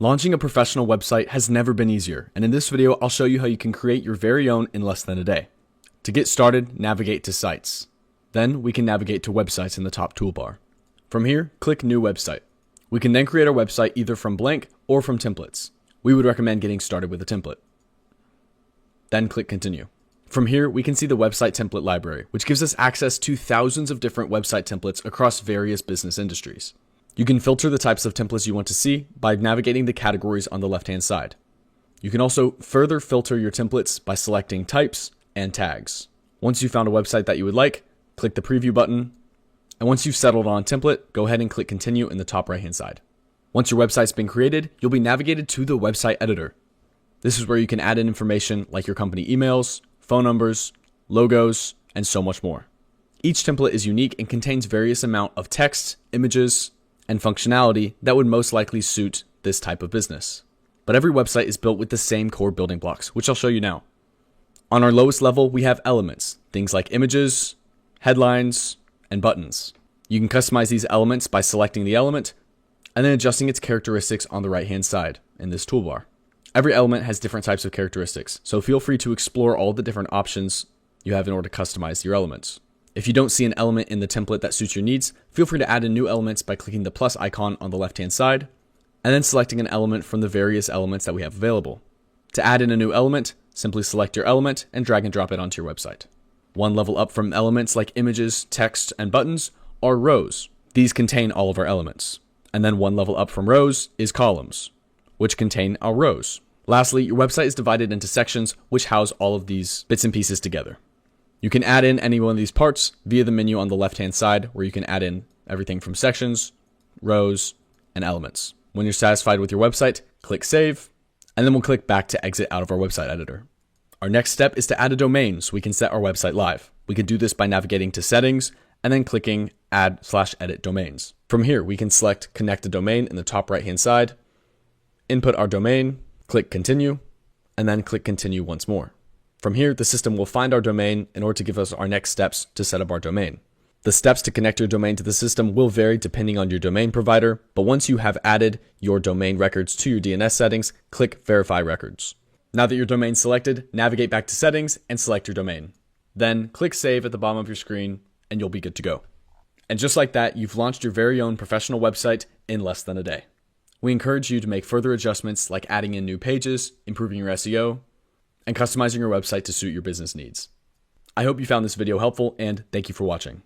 Launching a professional website has never been easier, and in this video, I'll show you how you can create your very own in less than a day. To get started, navigate to Sites. Then we can navigate to Websites in the top toolbar. From here, click New Website. We can then create our website either from blank or from templates. We would recommend getting started with a template. Then click Continue. From here, we can see the website template library, which gives us access to thousands of different website templates across various business industries. You can filter the types of templates you want to see by navigating the categories on the left-hand side. You can also further filter your templates by selecting types and tags. Once you've found a website that you would like, click the preview button. And once you've settled on a template, go ahead and click Continue in the top right-hand side. Once your website's been created, you'll be navigated to the website editor. This is where you can add in information like your company emails, phone numbers, logos, and so much more. Each template is unique and contains various amount of text, images, and functionality that would most likely suit this type of business. But every website is built with the same core building blocks, which I'll show you now. On our lowest level, we have elements, things like images, headlines, and buttons. You can customize these elements by selecting the element and then adjusting its characteristics on the right-hand side in this toolbar. Every element has different types of characteristics, so feel free to explore all the different options you have in order to customize your elements. If you don't see an element in the template that suits your needs, feel free to add in new elements by clicking the plus icon on the left-hand side, and then selecting an element from the various elements that we have available. To add in a new element, simply select your element and drag and drop it onto your website. One level up from elements like images, text, and buttons are rows. These contain all of our elements. And then one level up from rows is columns, which contain our rows. Lastly, your website is divided into sections which house all of these bits and pieces together. You can add in any one of these parts via the menu on the left-hand side, where you can add in everything from sections, rows, and elements. When you're satisfied with your website, click Save, and then we'll click back to exit out of our website editor. Our next step is to add a domain so we can set our website live. We can do this by navigating to Settings and then clicking Add/Edit Domains. From here, we can select Connect a Domain in the top right-hand side, input our domain, click Continue, and then click Continue once more. From here, the system will find our domain in order to give us our next steps to set up our domain. The steps to connect your domain to the system will vary depending on your domain provider, but once you have added your domain records to your DNS settings, click Verify Records. Now that your domain's selected, navigate back to Settings and select your domain. Then click Save at the bottom of your screen and you'll be good to go. And just like that, you've launched your very own professional website in less than a day. We encourage you to make further adjustments like adding in new pages, improving your SEO, and customizing your website to suit your business needs. I hope you found this video helpful, and thank you for watching.